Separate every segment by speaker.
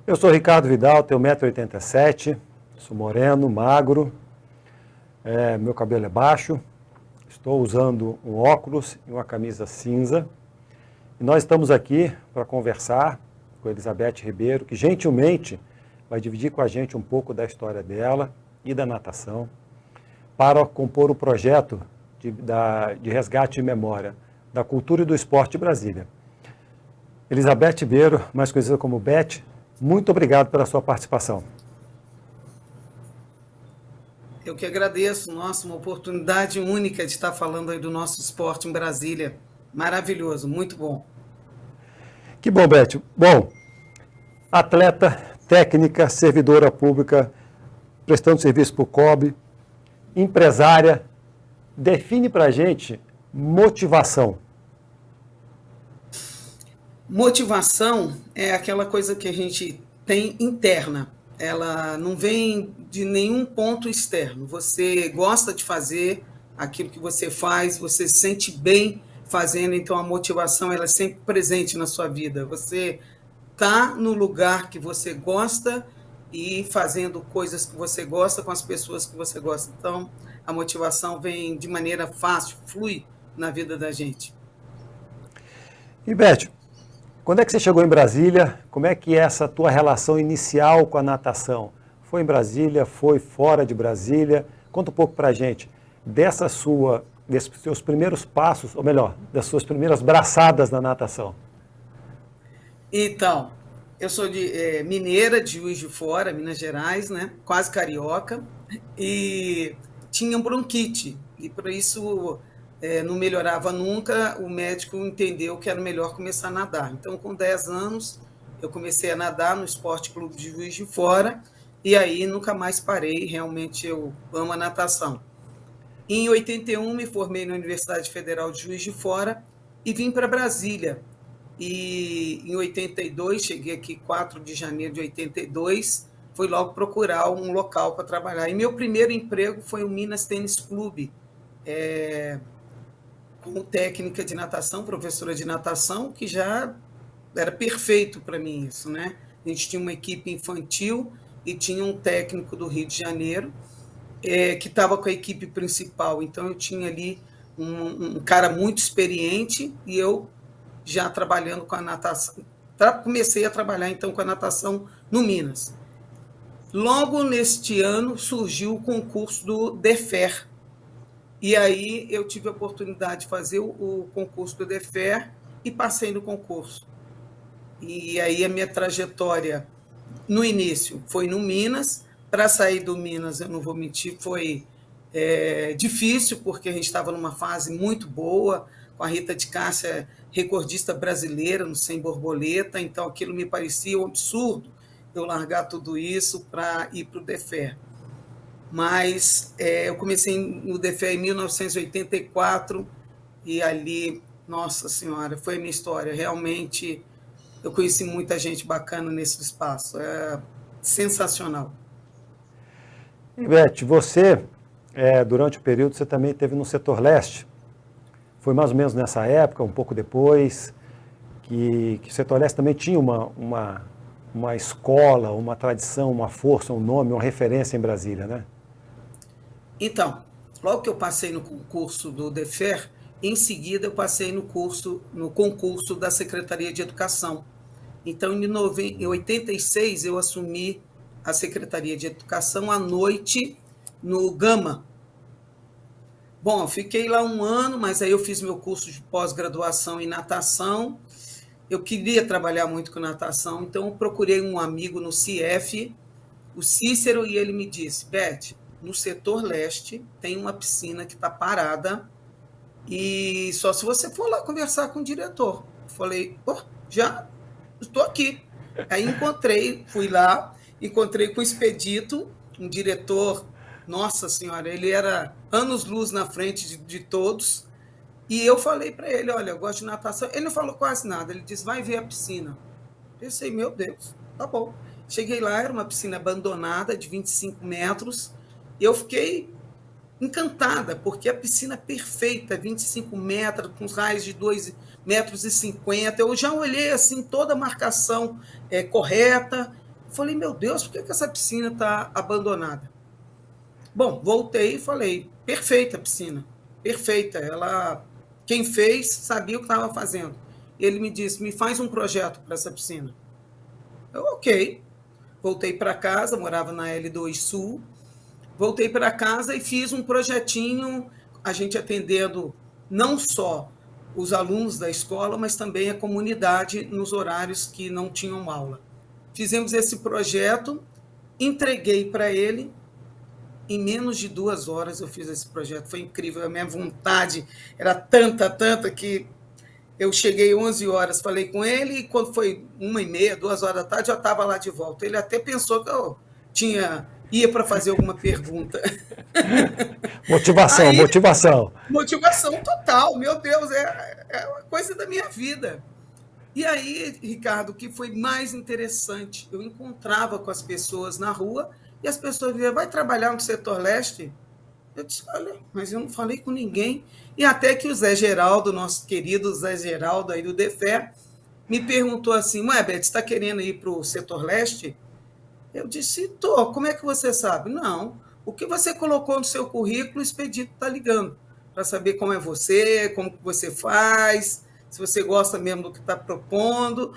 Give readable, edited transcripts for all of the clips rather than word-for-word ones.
Speaker 1: Eu sou Ricardo Vidal, tenho 1,87 m, sou moreno, magro, meu cabelo é baixo, estou usando um óculos e uma camisa cinza. E nós estamos aqui para conversar com a Elizabeth Ribeiro, que gentilmente vai dividir com a gente um pouco da história dela e da natação, para compor o projeto de resgate e memória da cultura e do esporte de Brasília. Elizabeth Ribeiro, mais conhecida como Beth, muito obrigado pela sua participação.
Speaker 2: Eu que agradeço, nossa, uma oportunidade única de estar falando aí do nosso esporte em Brasília. Maravilhoso, muito bom.
Speaker 1: Que bom, Beth. Bom, atleta, técnica, servidora pública, prestando serviço para o COB, empresária, define para a gente motivação.
Speaker 2: Motivação é aquela coisa que a gente tem interna. Ela não vem de nenhum ponto externo. Você gosta de fazer aquilo que você faz, você se sente bem fazendo, então a motivação ela é sempre presente na sua vida. Você está no lugar que você gosta e fazendo coisas que você gosta com as pessoas que você gosta. Então, a motivação vem de maneira fácil, flui na vida da gente.
Speaker 1: E, Beth, quando é que você chegou em Brasília? Como é que é essa tua relação inicial com a natação? Foi em Brasília? Foi fora de Brasília? Conta um pouco pra gente desses seus primeiros passos, ou melhor, das suas primeiras braçadas na natação.
Speaker 2: Então, eu sou mineira, de Juiz de Fora, Minas Gerais, né? Quase carioca, e tinha bronquite, e por isso não melhorava nunca. O médico entendeu que era melhor começar a nadar. Então, com 10 anos, eu comecei a nadar no Esporte Clube de Juiz de Fora, e aí nunca mais parei. Realmente eu amo a natação. Em 81, me formei na Universidade Federal de Juiz de Fora e vim para Brasília. E em 82, cheguei aqui 4 de janeiro de 82, fui logo procurar um local para trabalhar. E meu primeiro emprego foi o Minas Tênis Clube, como técnica de natação, professora de natação, que já era perfeito para mim isso, né? A gente tinha uma equipe infantil e tinha um técnico do Rio de Janeiro, que estava com a equipe principal. Então, eu tinha ali um cara muito experiente e eu já trabalhando com a natação. Comecei a trabalhar, então, com a natação no Minas. Logo neste ano, surgiu o concurso do DEFER. E aí eu tive a oportunidade de fazer o concurso do DEFER e passei no concurso. E aí a minha trajetória, no início, foi no Minas. Para sair do Minas, eu não vou mentir, foi difícil, porque a gente estava numa fase muito boa, com a Rita de Cássia, recordista brasileira no 100 borboleta, então aquilo me parecia um absurdo, eu largar tudo isso para ir para o DEFER. Mas eu comecei no DEFER em 1984, e ali, nossa senhora, foi a minha história. Realmente, eu conheci muita gente bacana nesse espaço, é sensacional.
Speaker 1: E, Beth, você, durante o período, você também esteve no setor leste. Foi mais ou menos nessa época, um pouco depois, que o setor leste também tinha uma escola, uma tradição, uma força, um nome, uma referência em Brasília, né?
Speaker 2: Então, logo que eu passei no concurso do DEFER, em seguida eu passei no concurso da Secretaria de Educação. Então, em 86, eu assumi a Secretaria de Educação à noite no Gama. Bom, eu fiquei lá um ano, mas aí eu fiz meu curso de pós-graduação em natação. Eu queria trabalhar muito com natação, então eu procurei um amigo no CIEF, o Cícero, e ele me disse: Beth, no setor leste tem uma piscina que está parada e só se você for lá conversar com o diretor. Eu falei: já estou aqui. Aí fui lá, encontrei com o Expedito, um diretor, nossa senhora, ele era anos-luz na frente de todos, e eu falei para ele: olha, eu gosto de natação. Ele não falou quase nada, ele disse: vai ver a piscina. Pensei: meu Deus, tá bom. Cheguei lá, era uma piscina abandonada de 25 metros, e eu fiquei encantada, porque a piscina é perfeita, 25 metros, com raios de 2,50 metros. Eu já olhei assim, toda a marcação correta, Eu falei, meu Deus, por que essa piscina está abandonada? Bom, voltei e falei, perfeita a piscina, perfeita. Quem fez sabia o que estava fazendo. Ele me disse, me faz um projeto para essa piscina. Eu, ok. Voltei para casa, morava na L2 Sul. Voltei para casa e fiz um projetinho, a gente atendendo não só os alunos da escola, mas também a comunidade nos horários que não tinham aula. Fizemos esse projeto, entreguei para ele. Em menos de 2 horas eu fiz esse projeto, foi incrível. A minha vontade era tanta, que eu cheguei 11 horas, falei com ele, e quando foi 1h30, 2 horas da tarde, já estava lá de volta. Ele até pensou que eu ia para fazer alguma pergunta.
Speaker 1: Motivação,
Speaker 2: Aí,
Speaker 1: motivação.
Speaker 2: motivação total, meu Deus, é uma coisa da minha vida. E aí, Ricardo, o que foi mais interessante, eu encontrava com as pessoas na rua e as pessoas diziam, vai trabalhar no setor leste? Eu disse, olha, mas eu não falei com ninguém. E até que o Zé Geraldo, nosso querido Zé Geraldo aí do DEFE, me perguntou assim, ué, Beth, você está querendo ir para o setor leste? Eu disse, tô, como é que você sabe? Não, o que você colocou no seu currículo, o Expedito está ligando, para saber como é você, como que você faz, se você gosta mesmo do que está propondo.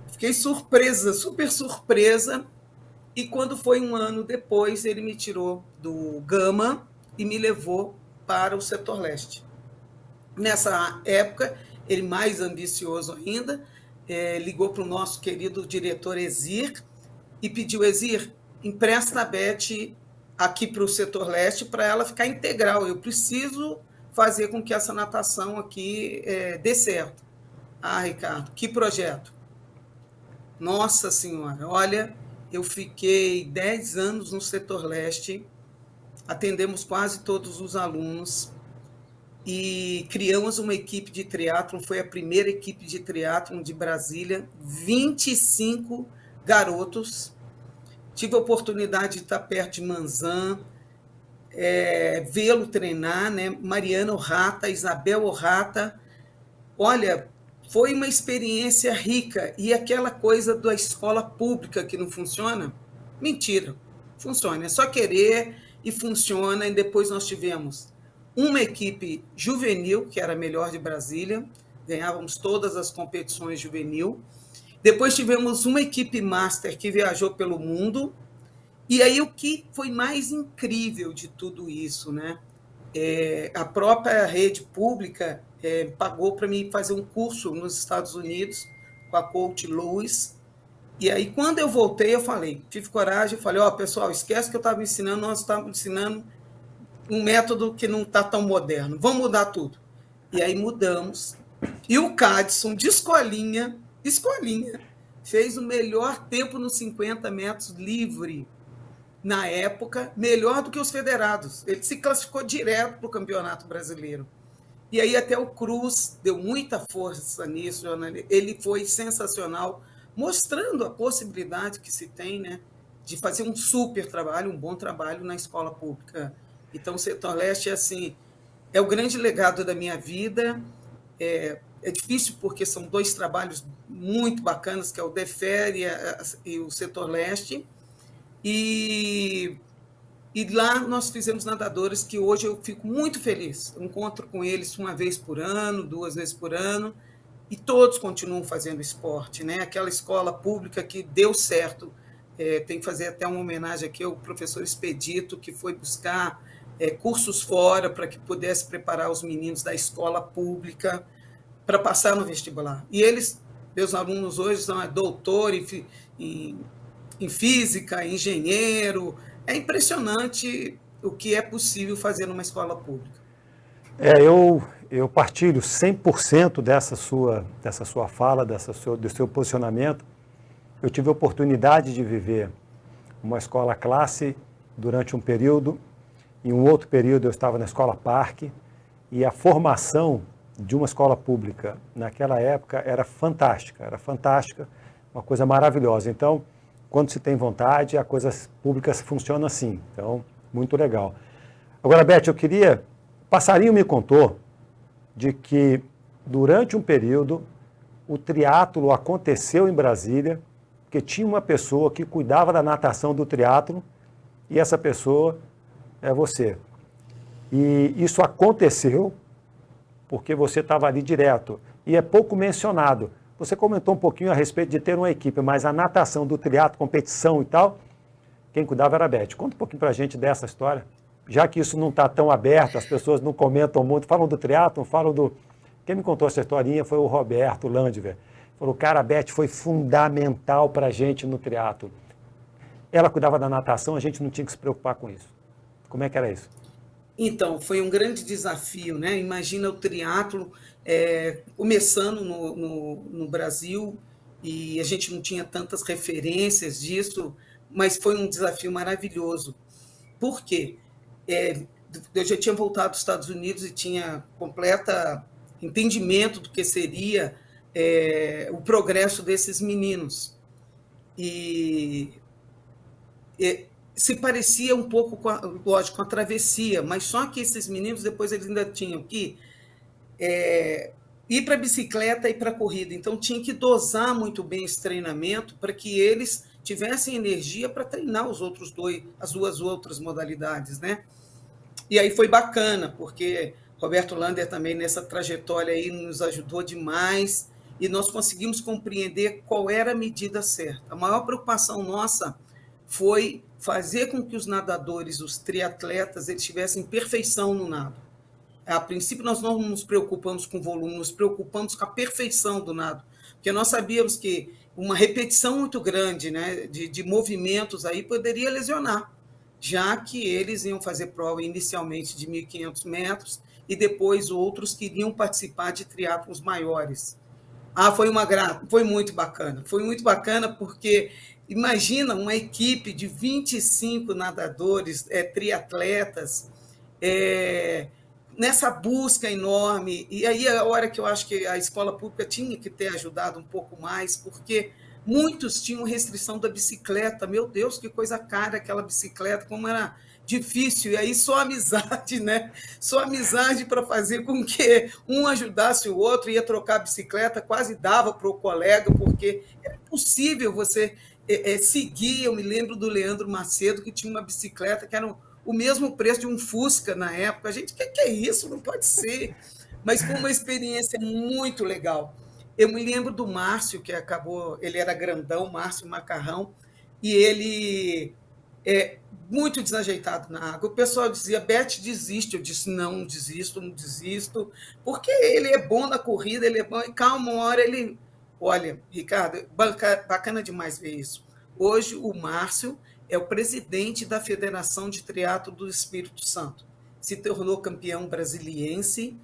Speaker 2: Fiquei surpresa, super surpresa, e quando foi 1 ano depois, ele me tirou do Gama e me levou para o setor leste. Nessa época, ele mais ambicioso ainda, ligou para o nosso querido diretor Exir, e pediu, Exir, empresta a Beth aqui para o setor leste para ela ficar integral. Eu preciso fazer com que essa natação aqui dê certo. Ah, Ricardo, que projeto. Nossa Senhora, olha, eu fiquei 10 anos no setor leste, atendemos quase todos os alunos e criamos uma equipe de triatlon, foi a primeira equipe de triatlon de Brasília, 25 garotos. Tive a oportunidade de estar perto de Manzan, vê-lo treinar, né? Mariana Orrata, Isabel Orrata. Olha, foi uma experiência rica. E aquela coisa da escola pública que não funciona? Mentira, funciona. É só querer e funciona. E depois nós tivemos uma equipe juvenil, que era a melhor de Brasília, ganhávamos todas as competições juvenil. Depois tivemos uma equipe master que viajou pelo mundo. E aí o que foi mais incrível de tudo isso, né? A própria rede pública pagou para mim fazer um curso nos Estados Unidos com a coach Lewis. E aí quando eu voltei, eu falei, tive coragem, falei, pessoal, esquece que eu estava ensinando, nós estávamos ensinando um método que não está tão moderno, vamos mudar tudo. E aí mudamos. E o Cadson, de escolinha, fez o melhor tempo nos 50 metros livre, na época, melhor do que os federados. Ele se classificou direto para o Campeonato Brasileiro. E aí até o Cruz deu muita força nisso, ele foi sensacional, mostrando a possibilidade que se tem, né, de fazer um super trabalho, um bom trabalho na escola pública. Então, o setor leste é o grande legado da minha vida. É difícil porque são 2 trabalhos muito bacanas, que é o DEFE e o setor leste. E lá nós fizemos nadadores que hoje eu fico muito feliz. Eu encontro com eles 1 vez por ano, 2 vezes por ano, e todos continuam fazendo esporte, né? Aquela escola pública que deu certo. Tem que fazer até uma homenagem aqui ao professor Expedito, que foi buscar cursos fora para que pudesse preparar os meninos da escola pública para passar no vestibular. E eles, meus alunos hoje, são doutor em física, engenheiro. É impressionante o que é possível fazer numa escola pública.
Speaker 1: Eu partilho 100% dessa sua fala, do seu posicionamento. Eu tive a oportunidade de viver uma escola classe durante um período, em um outro período eu estava na escola Parque, e a formação de uma escola pública naquela época era fantástica, uma coisa maravilhosa. Então, quando se tem vontade, as coisas públicas funcionam assim. Então, muito legal. Agora, Beth, Passarinho me contou de que durante um período o triatlo aconteceu em Brasília porque tinha uma pessoa que cuidava da natação do triatlo e essa pessoa é você. E isso aconteceu porque você estava ali direto. E é pouco mencionado. Você comentou um pouquinho a respeito de ter uma equipe, mas a natação do triatlo, competição e tal, quem cuidava era a Beth. Conta um pouquinho para a gente dessa história. Já que isso não está tão aberto, as pessoas não comentam muito, falam do triatlo, falam do... Quem me contou essa historinha foi o Roberto Landver. Falou, cara, a Beth foi fundamental para a gente no triatlo. Ela cuidava da natação, a gente não tinha que se preocupar com isso. Como é que era isso?
Speaker 2: Então, foi um grande desafio, né? Imagina o triatlo começando no Brasil, e a gente não tinha tantas referências disso, mas foi um desafio maravilhoso. Por quê? Eu já tinha voltado dos Estados Unidos e tinha completo entendimento do que seria o progresso desses meninos. E se parecia um pouco, lógico, com a travessia, mas só que esses meninos, depois eles ainda tinham que ir para a bicicleta e para a corrida. Então, tinha que dosar muito bem esse treinamento para que eles tivessem energia para treinar as duas outras modalidades, né? E aí foi bacana, porque Roberto Lander também nessa trajetória aí nos ajudou demais e nós conseguimos compreender qual era a medida certa. A maior preocupação nossa foi fazer com que os nadadores, os triatletas, eles tivessem perfeição no nado. A princípio, nós não nos preocupamos com o volume, nos preocupamos com a perfeição do nado, porque nós sabíamos que uma repetição muito grande, né, de movimentos aí poderia lesionar, já que eles iam fazer prova inicialmente de 1.500 metros e depois outros que iriam participar de triatlos maiores. Foi muito bacana porque imagina uma equipe de 25 nadadores, triatletas, nessa busca enorme. E aí a hora que eu acho que a escola pública tinha que ter ajudado um pouco mais, porque muitos tinham restrição da bicicleta. Meu Deus, que coisa cara aquela bicicleta, como era difícil. E aí só amizade, né? Só amizade para fazer com que um ajudasse o outro, ia trocar a bicicleta, quase dava para o colega, porque era impossível você seguir. Eu me lembro do Leandro Macedo, que tinha uma bicicleta que era o mesmo preço de um Fusca na época. A gente, o que é isso? Não pode ser. Mas foi uma experiência muito legal. Eu me lembro do Márcio, que acabou, ele era grandão, Márcio Macarrão, e ele muito desajeitado na água. O pessoal dizia, Beth, desiste. Eu disse, não desisto, não desisto, porque ele é bom na corrida, ele é bom, e calma, uma hora ele... Olha, Ricardo, bacana demais ver isso. Hoje, o Márcio é o presidente da Federação de Triatlo do Espírito Santo. Se tornou campeão brasiliense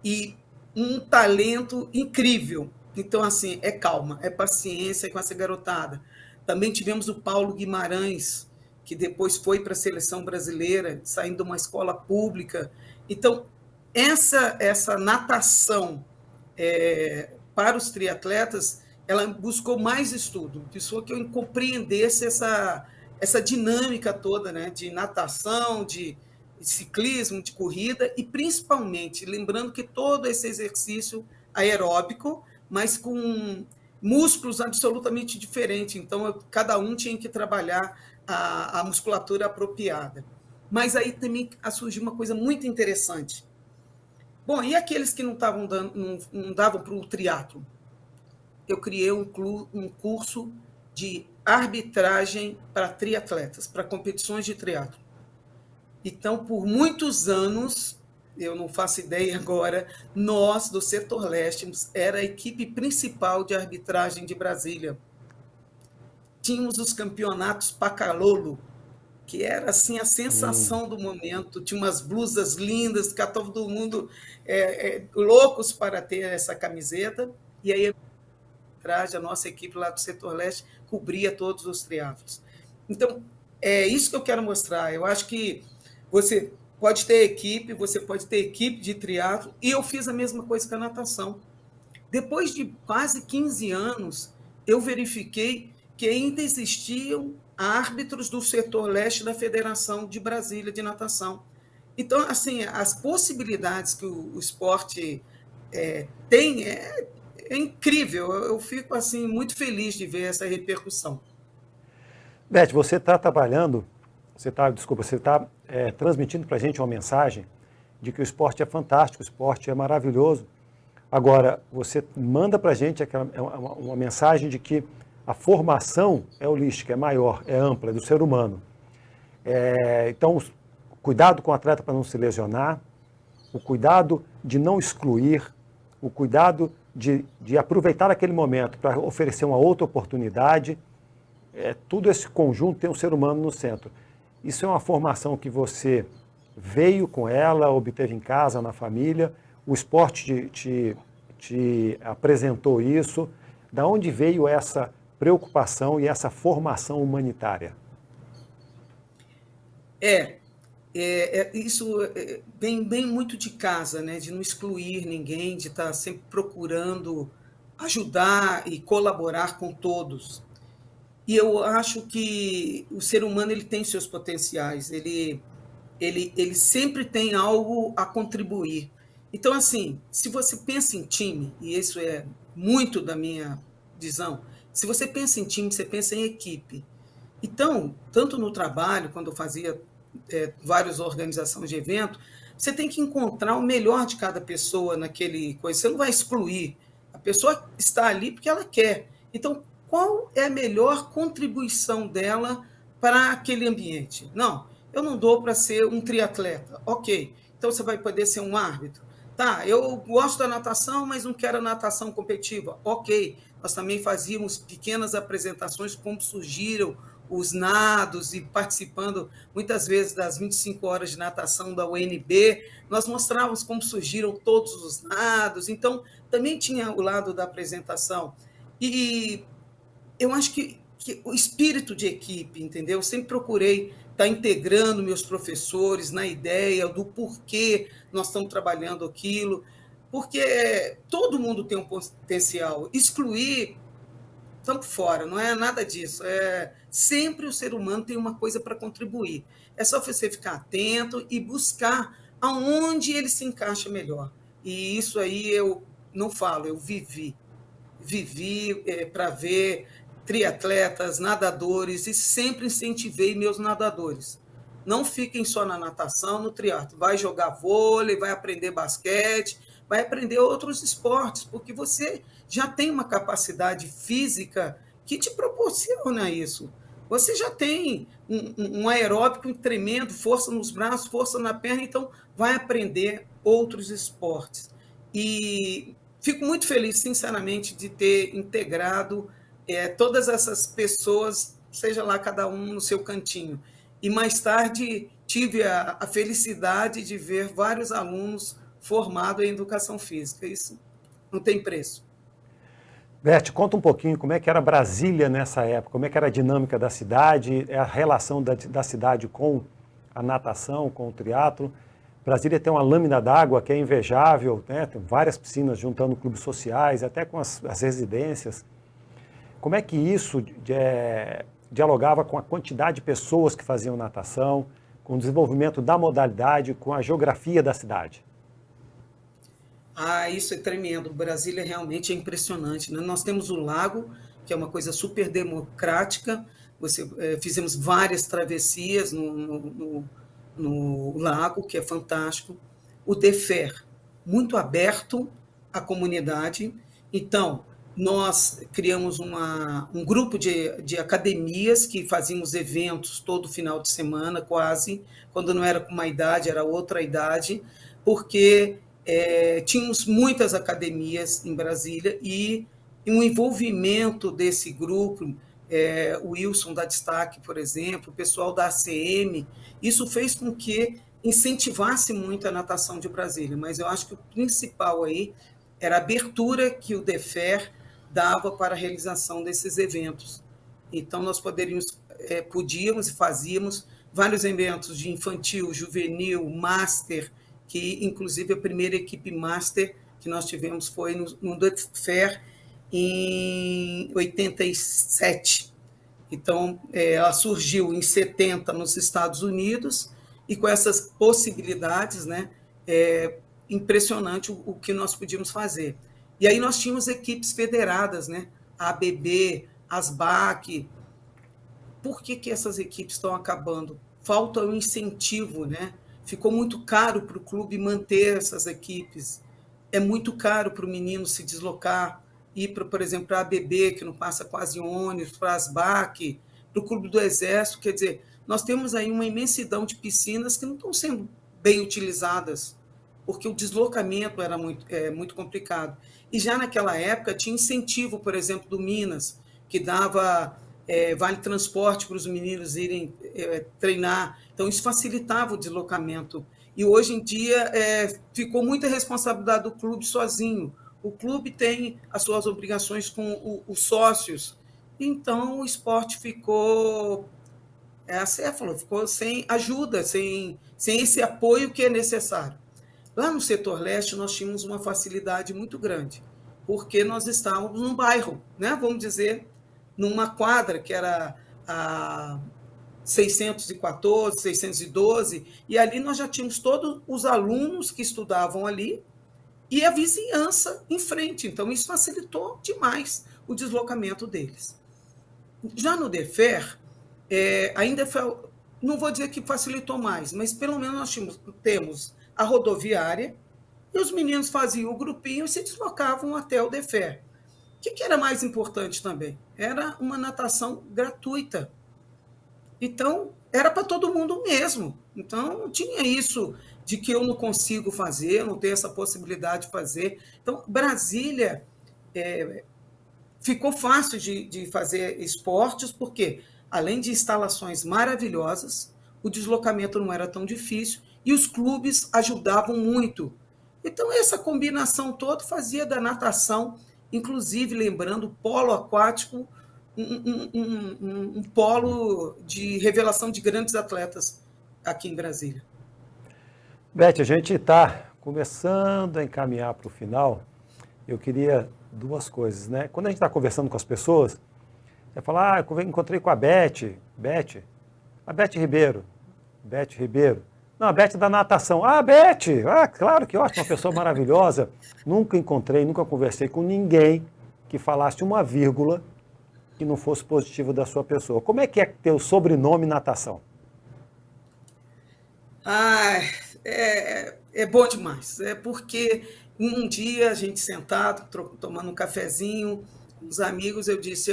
Speaker 2: e um talento incrível. Então, assim, é calma, é paciência com essa garotada. Também tivemos o Paulo Guimarães, que depois foi para a seleção brasileira, saindo de uma escola pública. Então, essa natação para os triatletas, ela buscou mais estudo, pessoa que eu compreendesse essa dinâmica toda, né, de natação, de ciclismo, de corrida, e principalmente, lembrando que todo esse exercício aeróbico, mas com músculos absolutamente diferentes, então cada um tinha que trabalhar a musculatura apropriada. Mas aí também surgiu uma coisa muito interessante. Bom, e aqueles que não davam para o triatlo? Eu criei um curso de arbitragem para triatletas, para competições de triatlo. Então, por muitos anos, eu não faço ideia agora, nós, do Setor Leste, era a equipe principal de arbitragem de Brasília. Tínhamos os campeonatos Pacalolo, que era assim a sensação do momento, tinha umas blusas lindas, que estava todo mundo loucos para ter essa camiseta, e aí a nossa equipe lá do Setor Leste cobria todos os triatlos. Então, é isso que eu quero mostrar. Eu acho que você pode ter equipe, você pode ter equipe de triatlo, e eu fiz a mesma coisa com a natação. Depois de quase 15 anos, eu verifiquei que ainda existiam árbitros do Setor Leste da Federação de Brasília de Natação. Então, assim, as possibilidades que o esporte tem é incrível, eu fico assim muito feliz de ver essa repercussão.
Speaker 1: Beth, você está trabalhando, você está transmitindo para a gente uma mensagem de que o esporte é fantástico, o esporte é maravilhoso. Agora, você manda para a gente uma mensagem de que a formação é holística, é maior, é ampla, é do ser humano. Então, cuidado com o atleta para não se lesionar, o cuidado de não excluir, o cuidado de aproveitar aquele momento para oferecer uma outra oportunidade. Tudo esse conjunto tem um ser humano no centro. Isso é uma formação que você veio com ela, obteve em casa, na família, o esporte te apresentou isso. Da onde veio essa preocupação e essa formação humanitária?
Speaker 2: Isso vem muito de casa, né? De não excluir ninguém, de estar sempre procurando ajudar e colaborar com todos. E eu acho que o ser humano ele tem seus potenciais, ele sempre tem algo a contribuir. Então, assim, se você pensa em time, e isso é muito da minha visão, se você pensa em time, você pensa em equipe. Então, tanto no trabalho, quando eu fazia várias organizações de evento, você tem que encontrar o melhor de cada pessoa naquele coisa. Você não vai excluir. A pessoa está ali porque ela quer. Então, qual é a melhor contribuição dela para aquele ambiente? Não, eu não dou para ser um triatleta. Ok, então você vai poder ser um árbitro. Tá, eu gosto da natação, mas não quero a natação competitiva. Ok, nós também fazíamos pequenas apresentações como surgiram os nados e participando muitas vezes das 25 horas de natação da UNB, nós mostrávamos como surgiram todos os nados, então também tinha o lado da apresentação. E eu acho que o espírito de equipe, entendeu? Eu sempre procurei estar integrando meus professores na ideia do porquê nós estamos trabalhando aquilo, porque todo mundo tem um potencial. Excluir, estamos fora, não é nada disso. Sempre o ser humano tem uma coisa para contribuir. É só você ficar atento e buscar aonde ele se encaixa melhor. E isso aí eu não falo, eu vivi para ver triatletas, nadadores, e sempre incentivei meus nadadores. Não fiquem só na natação, no triatlo. Vai jogar vôlei, vai aprender basquete, vai aprender outros esportes, porque você já tem uma capacidade física que te proporciona isso. Você já tem um aeróbico tremendo, força nos braços, força na perna, então vai aprender outros esportes. E fico muito feliz, sinceramente, de ter integrado todas essas pessoas, seja lá cada um no seu cantinho. E mais tarde tive a felicidade de ver vários alunos formados em educação física. Isso não tem preço.
Speaker 1: Beth, conta um pouquinho como é que era Brasília nessa época, como é que era a dinâmica da cidade, a relação da cidade com a natação, com o triatlo. Brasília tem uma lâmina d'água que é invejável, né? Tem várias piscinas juntando clubes sociais, até com as residências. Como é que isso dialogava com a quantidade de pessoas que faziam natação, com o desenvolvimento da modalidade, com a geografia da cidade?
Speaker 2: Isso é tremendo. Brasília realmente é impressionante, né? Nós temos o lago, que é uma coisa super democrática. Fizemos várias travessias no lago, que é fantástico. O DEFER, muito aberto à comunidade. Então, nós criamos um grupo de academias que fazíamos eventos todo final de semana, quase, quando não era com uma idade, era outra idade, porque tínhamos muitas academias em Brasília e um envolvimento desse grupo, o Wilson da Destaque, por exemplo, o pessoal da ACM, isso fez com que incentivasse muito a natação de Brasília, mas eu acho que o principal aí era a abertura que o DEFER dava para a realização desses eventos. Então, nós podíamos e fazíamos vários eventos de infantil, juvenil, master, que inclusive a primeira equipe master que nós tivemos foi no DEFER em 87. Então, ela surgiu em 70 nos Estados Unidos e com essas possibilidades, né, impressionante o que nós podíamos fazer. E aí nós tínhamos equipes federadas, né? A ABB, as BAC. Por que essas equipes estão acabando? Falta o incentivo, né? Ficou muito caro para o clube manter essas equipes. É muito caro para o menino se deslocar, ir, por exemplo, para a ABB, que não passa quase ônibus, para as BAC, para o Clube do Exército. Quer dizer, nós temos aí uma imensidão de piscinas que não estão sendo bem utilizadas, porque o deslocamento era muito complicado. E já naquela época tinha incentivo, por exemplo, do Minas, que dava vale transporte para os meninos irem treinar. Então, isso facilitava o deslocamento. E hoje em dia ficou muita responsabilidade do clube sozinho. O clube tem as suas obrigações com os sócios. Então, o esporte ficou acéfalo, ficou sem ajuda, sem esse apoio que é necessário. Lá no setor leste, nós tínhamos uma facilidade muito grande, porque nós estávamos num bairro, né? Vamos dizer, numa quadra que era a 614, 612, e ali nós já tínhamos todos os alunos que estudavam ali e a vizinhança em frente. Então, isso facilitou demais o deslocamento deles. Já no DEFER, ainda foi, não vou dizer que facilitou mais, mas pelo menos nós temos a rodoviária e os meninos faziam o grupinho e se deslocavam até o DEFER. O que era mais importante também? Era uma natação gratuita. Então, era para todo mundo mesmo. Então, não tinha isso de que eu não consigo fazer, não tenho essa possibilidade de fazer. Então, Brasília ficou fácil de fazer esportes, porque, além de instalações maravilhosas, o deslocamento não era tão difícil e os clubes ajudavam muito. Então, essa combinação toda fazia da natação, inclusive, lembrando, o polo aquático, um polo de revelação de grandes atletas aqui em Brasília.
Speaker 1: Beth, a gente está começando a encaminhar para o final. Eu queria duas coisas, né? Quando a gente está conversando com as pessoas, você fala, eu encontrei com a Beth, a Beth Ribeiro. Não, a Beth da natação. Ah, Beth! Ah, claro, que ótimo, uma pessoa maravilhosa. Nunca encontrei, nunca conversei com ninguém que falasse uma vírgula que não fosse positivo da sua pessoa. Como é que é ter o sobrenome natação?
Speaker 2: É bom demais. É porque um dia a gente sentado, tomando um cafezinho com os amigos, eu disse,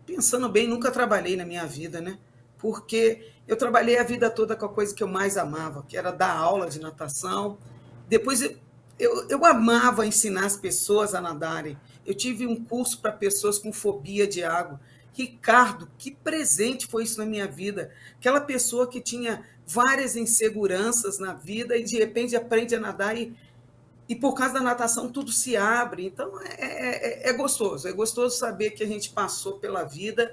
Speaker 2: pensando bem, nunca trabalhei na minha vida, né? Porque eu trabalhei a vida toda com a coisa que eu mais amava, que era dar aula de natação. Depois eu amava ensinar as pessoas a nadarem. Eu tive um curso para pessoas com fobia de água. Ricardo, que presente foi isso na minha vida. Aquela pessoa que tinha várias inseguranças na vida e de repente aprende a nadar e por causa da natação tudo se abre. Então é gostoso saber que a gente passou pela vida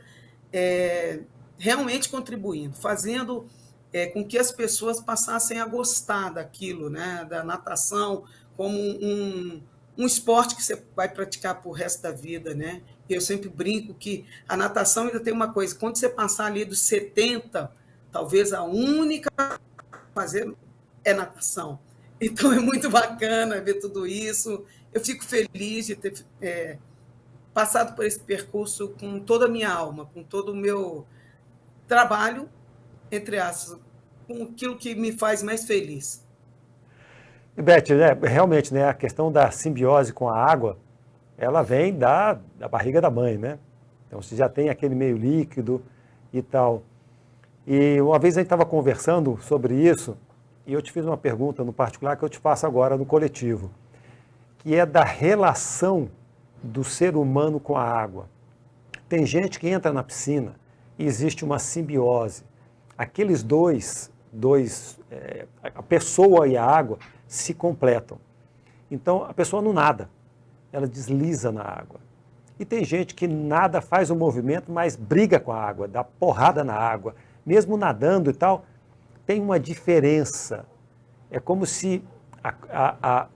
Speaker 2: realmente contribuindo, fazendo com que as pessoas passassem a gostar daquilo, né, da natação como um esporte que você vai praticar por resto da vida, né? Eu sempre brinco que a natação ainda tem uma coisa, quando você passar ali dos 70, talvez a única fazer é natação. Então é muito bacana ver tudo isso. Eu fico feliz de ter passado por esse percurso com toda a minha alma, com todo o meu trabalho, entre aspas, com aquilo que me faz mais feliz.
Speaker 1: E Beth, né, realmente, né, a questão da simbiose com a água, ela vem da barriga da mãe, né? Então você já tem aquele meio líquido e tal. E uma vez a gente estava conversando sobre isso, e eu te fiz uma pergunta no particular que eu te faço agora no coletivo, que é da relação do ser humano com a água. Tem gente que entra na piscina e existe uma simbiose. Aqueles dois a pessoa e a água se completam. Então a pessoa não nada, ela desliza na água. E tem gente que nada, faz o movimento, mas briga com a água, dá porrada na água. Mesmo nadando e tal, tem uma diferença. É como se a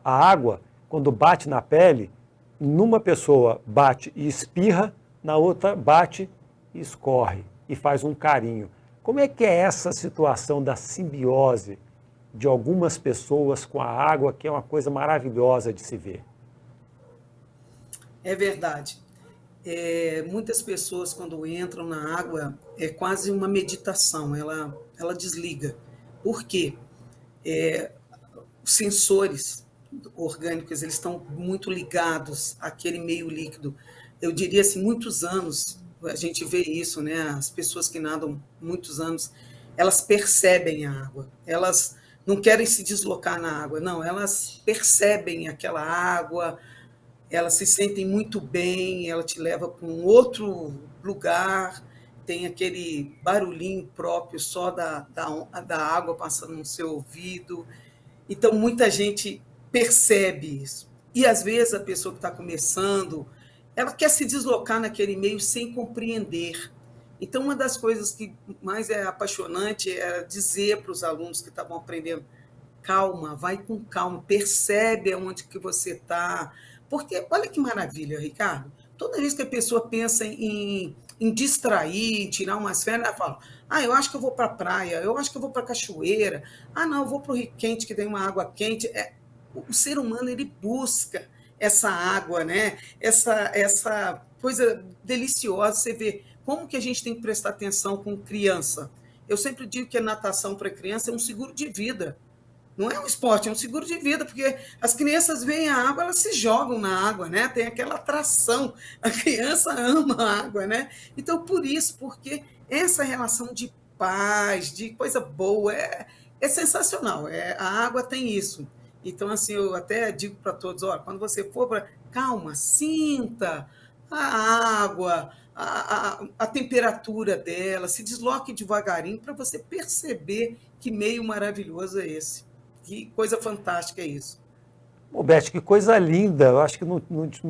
Speaker 1: água, quando bate na pele, numa pessoa bate e espirra, na outra bate e escorre e faz um carinho. Como é que é essa situação da simbiose de algumas pessoas com a água, que é uma coisa maravilhosa de se ver?
Speaker 2: É verdade. Muitas pessoas, quando entram na água, é quase uma meditação, ela desliga. Por quê? Os sensores orgânicos, eles estão muito ligados àquele meio líquido. Eu diria assim, muitos anos, a gente vê isso, né? As pessoas que nadam muitos anos, elas percebem a água. Elas não querem se deslocar na água, não, elas percebem aquela água, elas se sentem muito bem, ela te leva para um outro lugar, tem aquele barulhinho próprio só da água passando no seu ouvido. Então, muita gente percebe isso. E, às vezes, a pessoa que está começando, ela quer se deslocar naquele meio sem compreender. Então, uma das coisas que mais é apaixonante é dizer para os alunos que estavam aprendendo: calma, vai com calma, percebe aonde que você está. Porque, olha que maravilha, Ricardo, toda vez que a pessoa pensa em distrair, em tirar umas férias, ela fala: eu acho que eu vou para a praia, eu acho que eu vou para a cachoeira, não, eu vou para o Rio Quente, que tem uma água quente. O ser humano, ele busca essa água, né? Essa coisa deliciosa. Você vê como que a gente tem que prestar atenção com criança. Eu sempre digo que a natação para criança é um seguro de vida. Não é um esporte, é um seguro de vida, porque as crianças veem a água, elas se jogam na água, né? Tem aquela atração. A criança ama a água, né? Então, por isso, porque essa relação de paz, de coisa boa, é sensacional. A água tem isso. Então, assim, eu até digo para todos: olha, quando você for para. Calma, sinta a água, a temperatura dela, se desloque devagarinho para você perceber que meio maravilhoso é esse. Que coisa fantástica é isso.
Speaker 1: Bom, Beth, que coisa linda. Eu acho que não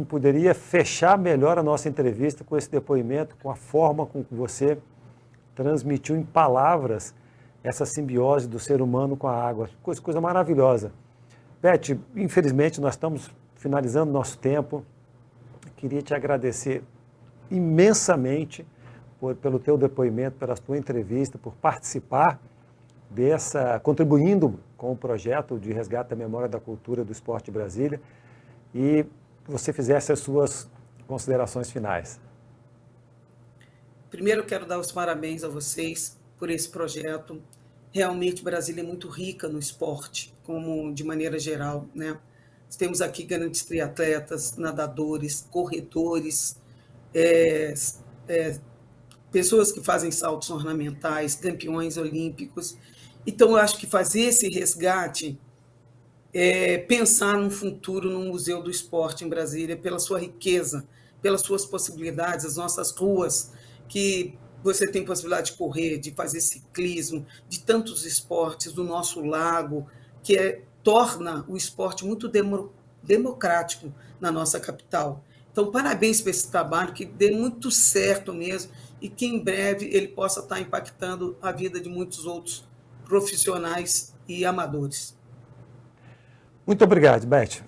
Speaker 1: poderia fechar melhor a nossa entrevista com esse depoimento, com a forma com que você transmitiu em palavras essa simbiose do ser humano com a água. Coisa maravilhosa. Beth, infelizmente nós estamos finalizando nosso tempo. Queria te agradecer imensamente pelo teu depoimento, pela tua entrevista, por participar contribuindo com o projeto de resgate da memória da cultura do esporte de Brasília, e que você fizesse as suas considerações finais.
Speaker 2: Primeiro, eu quero dar os parabéns a vocês por esse projeto. Realmente, Brasília é muito rica no esporte, como de maneira geral, né? Temos aqui grandes triatletas, nadadores, corredores, pessoas que fazem saltos ornamentais, campeões olímpicos. Então, eu acho que fazer esse resgate pensar num futuro no Museu do Esporte em Brasília, pela sua riqueza, pelas suas possibilidades, as nossas ruas, que você tem possibilidade de correr, de fazer ciclismo, de tantos esportes, do nosso lago, que torna o esporte muito democrático na nossa capital. Então, parabéns por esse trabalho, que dê muito certo mesmo, e que em breve ele possa estar impactando a vida de muitos outros profissionais e amadores.
Speaker 1: Muito obrigado, Beth.